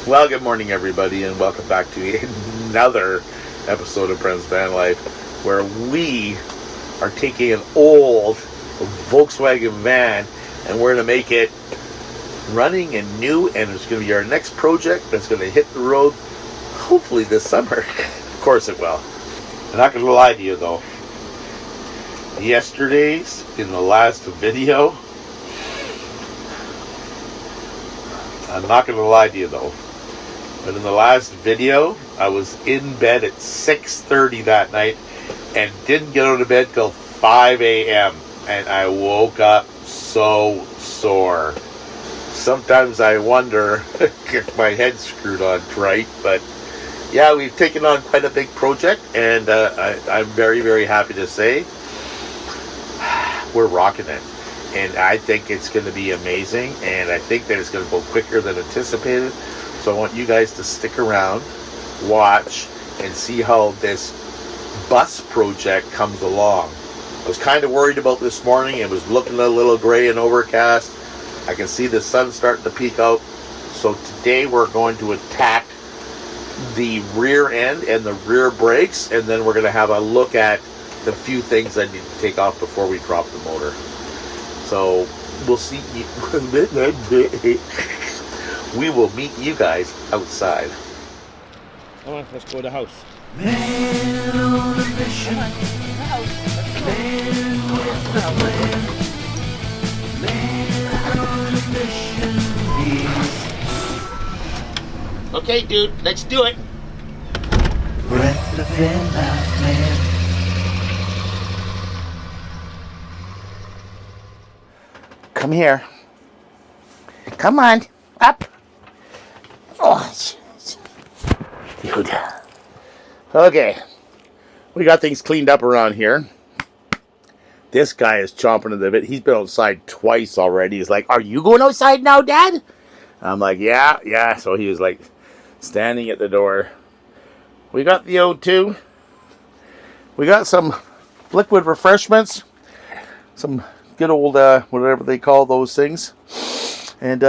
Well, good morning, everybody, and welcome back to another episode of Brent's VanLife, where we are taking an old Volkswagen van and we're going to make it running and new, and it's going to be our next project that's going to hit the road hopefully this summer. Of course it will. I'm not going to lie to you, though. Yesterday's, in the last video, I'm not going to lie to you, though. But in the last video, I was in bed at 6:30 that night and didn't get out of bed till 5 a.m. And I woke up so sore. Sometimes I wonder if my head's screwed on right. But yeah, we've taken on quite a big project, and I'm very, very happy to say we're rocking it. And I think it's going to be amazing, and I think that it's going to go quicker than anticipated. So I want you guys to stick around, watch, and see how this bus project comes along. I was kind of worried about this morning. It was looking a little gray and overcast. I can see the sun starting to peek out. So today we're going to attack the rear end and the rear brakes, and then we're going to have a look at the few things I need to take off before we drop the motor. So we'll see. We will meet you guys outside. Come on, let's go to the house. Man on a mission. Man with a plan. Man on a mission. He's Okay, dude, let's do it. Brent the VanLife man. Come here. Come on, up. Oh, dude. Okay, we got things cleaned up around here. This guy is chomping at the bit. He's been outside twice already. He's like, "Are you going outside now, Dad?" I'm like, yeah. So he was like standing at the door. We got the O2. We got some liquid refreshments. Some good old, whatever they call those things. And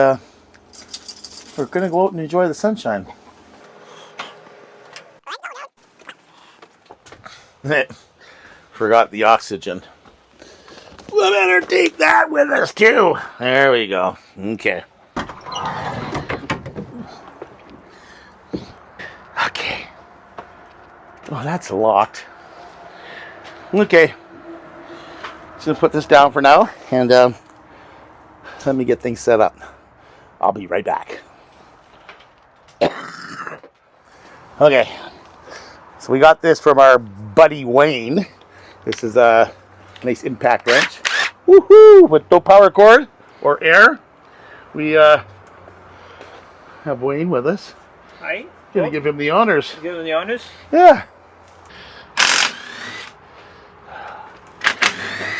we're going to go out and enjoy the sunshine. Forgot the oxygen. We better take that with us too. There we go. Okay. Okay. Oh, that's locked. Okay. Just gonna put this down for now, and let me get things set up. I'll be right back. Okay. So we got this from our buddy Wayne. This is a nice impact wrench. Woohoo! With no power cord or air. We have Wayne with us. Hi. Gonna give him the honors. Give him the honors. Yeah.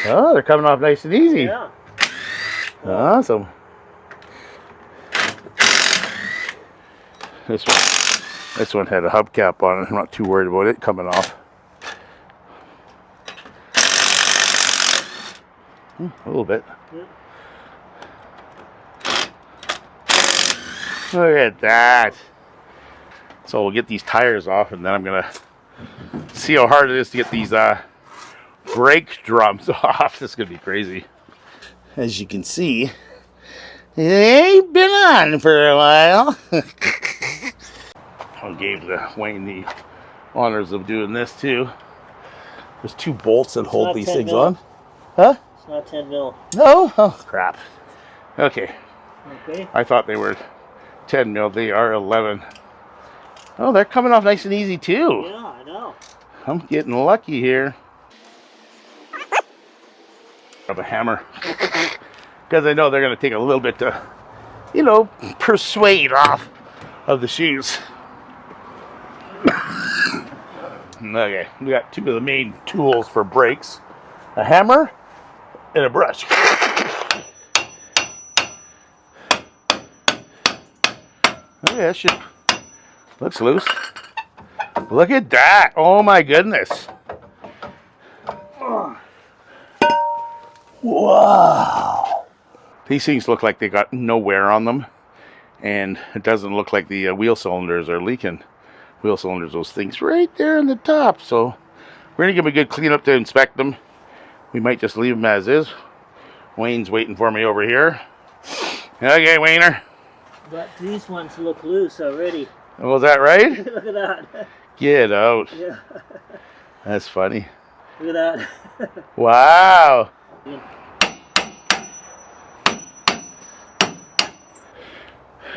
Oh, they're coming off nice and easy. Yeah. Awesome. This one had a hubcap on it. I'm not too worried about it coming off. A little bit. Look at that. So we'll get these tires off, and then I'm gonna see how hard it is to get these brake drums off. This is gonna be crazy. As you can see, it ain't been on for a while. I gave Wayne the honors of doing this too. There's two bolts that hold these things on. Huh? It's not 10 mil. No? Oh, crap. Okay. Okay. I thought they were 10 mil. They are 11. Oh, they're coming off nice and easy too. Yeah, I know. I'm getting lucky here. Of a hammer. Because I know they're going to take a little bit to, persuade off of the shoes. Okay, we got two of the main tools for brakes. A hammer and a brush. Okay, that should... looks loose. Look at that. Oh my goodness. Wow. These things look like they got no wear on them. and it doesn't look like the wheel cylinders are leaking. Wheel cylinders, those things right there on the top. So we're gonna give them a good clean up to inspect them. We might just leave them as is. Wayne's waiting for me over here. Okay, Wayner. But these ones look loose already. Was that right? Look at that. Get out. Yeah. That's funny. Look at that. Wow.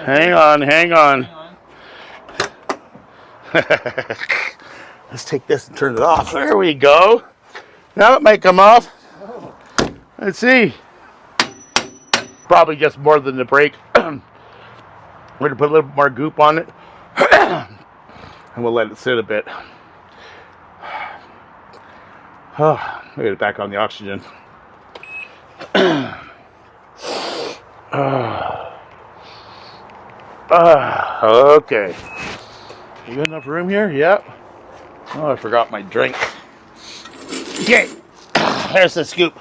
Hang on, hang on. Let's take this and turn it off. There we go. Now it might come off. Let's see. Probably just more than the brake. We're going to put a little more goop on it. And we'll let it sit a bit. Oh, we'll get it back on the oxygen. Okay. You got enough room here? Yep. Oh, I forgot my drink. Okay. There's the scoop.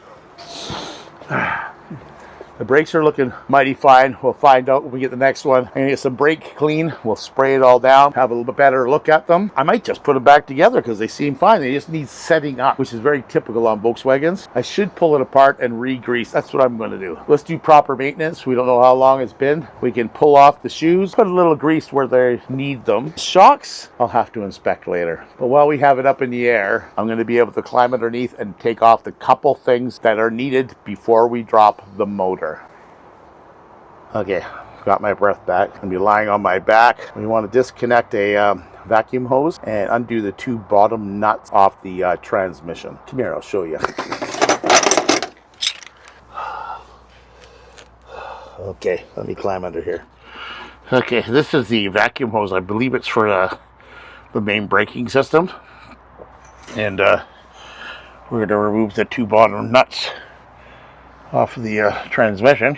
The brakes are looking mighty fine. We'll find out when we get the next one. I'm gonna get some brake clean. We'll spray it all down, have a little bit better look at them. I might just put them back together because they seem fine. They just need setting up, which is very typical on Volkswagens. I should pull it apart and re-grease. That's what I'm gonna do. Let's do proper maintenance. We don't know how long it's been. We can pull off the shoes, put a little grease where they need them. Shocks, I'll have to inspect later. But while we have it up in the air, I'm gonna be able to climb underneath and take off the couple things that are needed before we drop the motor. Okay, got my breath back. I'm gonna be lying on my back. We want to disconnect a vacuum hose and undo the two bottom nuts off the transmission. Come here, I'll show you. Okay, let me climb under here. Okay, this is the vacuum hose. I believe it's for the main braking system. And we're going to remove the two bottom nuts off of the transmission.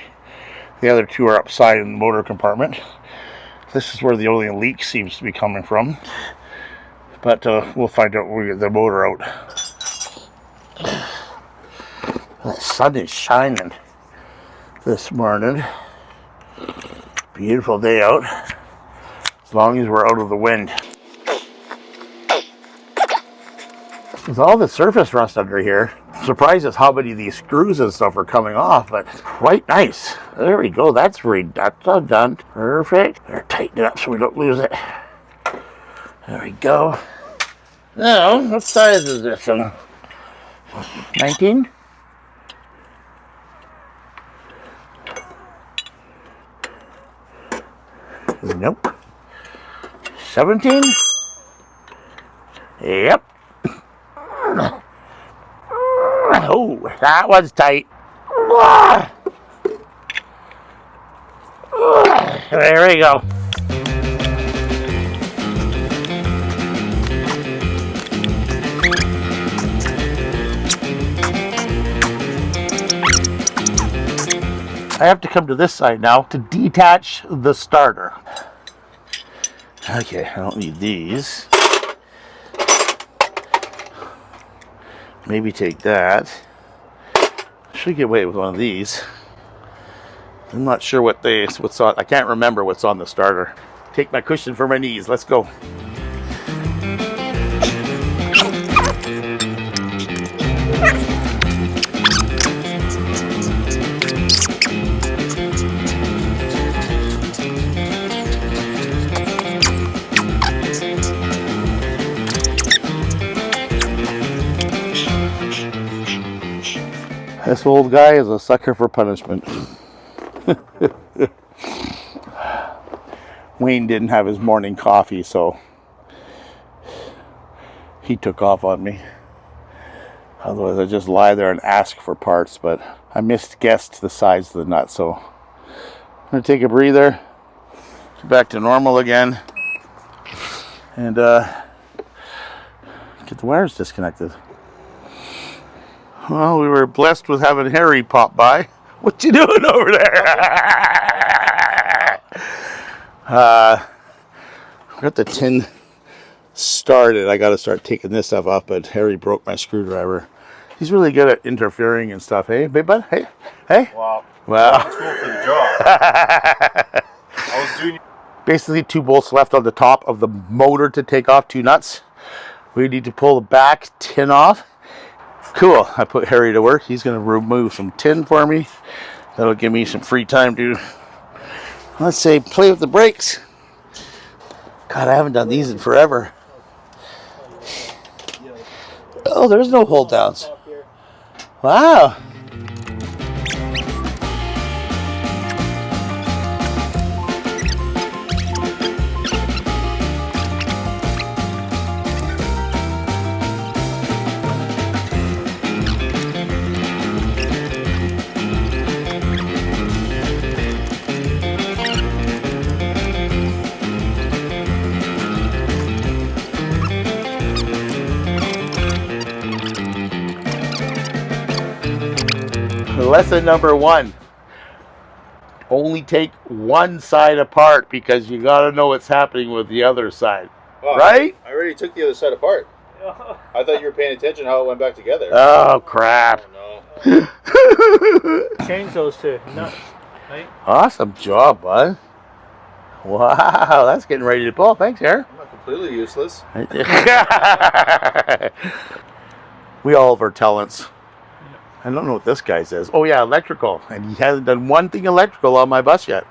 The other two are upside in the motor compartment. This is where the only leak seems to be coming from. But we'll find out when we get the motor out. The sun is shining this morning. Beautiful day out. As long as we're out of the wind. With all the surface rust under here, I'm surprised at how many of these screws and stuff are coming off, but it's quite nice. There we go, that's all done. Perfect. Better tighten it up so we don't lose it. There we go. Now, what size is this one? 19? Nope. 17? Yep. Oh, that was tight. There we go. I have to come to this side now to detach the starter. Okay, I don't need these. Maybe take that. Should get away with one of these. I'm not sure what's on. I can't remember what's on the starter. Take my cushion for my knees. Let's go. This old guy is a sucker for punishment. Wayne didn't have his morning coffee, so he took off on me. Otherwise, I'd just lie there and ask for parts, but I misguessed the size of the nut, so I'm going to take a breather, get back to normal again, and get the wires disconnected. Well, we were blessed with having Harry pop by. What you doing over there? Got the tin started. I got to start taking this stuff off, but Harry broke my screwdriver. He's really good at interfering and stuff, hey, big bud? Hey? Well, Well. I was cool for the job. I was Basically 2 bolts left on the top of the motor to take off, 2 nuts. We need to pull the back tin off. Cool. I put Harry to work. He's going to remove some tin for me. That'll give me some free time to, let's say, play with the brakes. God, I haven't done these in forever. Oh, there's no hold downs. Wow. Lesson number 1. Only take one side apart because you got to know what's happening with the other side. Well, right? I already took the other side apart. I thought you were paying attention how it went back together. Oh, crap. Oh, no. Change those 2 nuts, right? Awesome job, bud. Wow, that's getting ready to pull. Thanks, Aaron. I'm not completely useless. We all have our talents. I don't know what this guy says. Oh, yeah, electrical. And he hasn't done one thing electrical on my bus yet.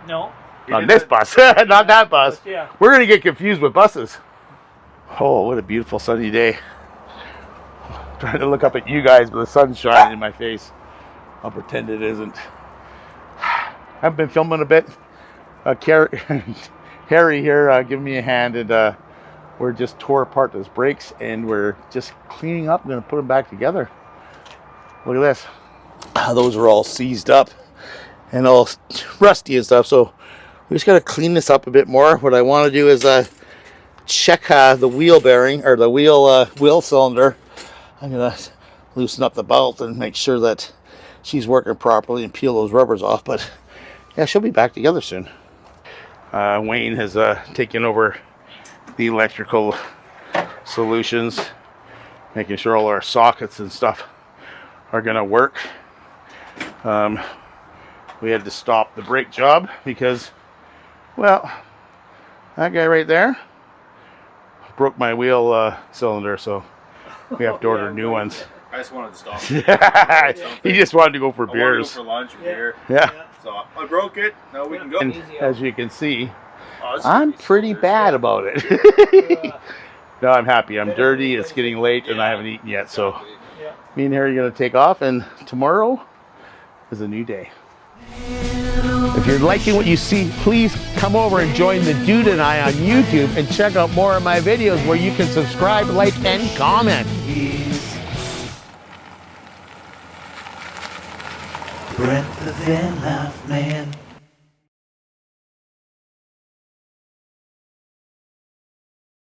No. On this bus. Not that bus. Yeah. We're going to get confused with buses. Oh, what a beautiful sunny day. I'm trying to look up at you guys, but the sun's shining in my face. I'll pretend it isn't. I've been filming a bit. Harry here giving me a hand, and we're just tore apart those brakes, and we're just cleaning up. I'm going to put them back together. Look at this. Those are all seized up and all rusty and stuff, so we just got to clean this up a bit more. What I want to do is check the wheel bearing, or the wheel cylinder. I'm going to loosen up the belt and make sure that she's working properly and peel those rubbers off, but yeah, she'll be back together soon. Wayne has taken over the electrical solutions, making sure all our sockets and stuff are going to work. We had to stop the brake job because, well, that guy right there broke my wheel cylinder, so we have to order new ones. I just wanted to stop. He just wanted to go for beers. I wanted to go for lunch or beer. Yeah. So I broke it. Now we can go. And as you can see, Oh, this I'm is pretty so bad good. about it. No, I'm happy. I'm dirty. It's getting late, and I haven't eaten yet. So me and Harry are going to take off, and tomorrow is a new day. If you're liking what you see, please come over and join the Dude and I on YouTube and check out more of my videos where you can subscribe, like, and comment. Brent the VanLife man.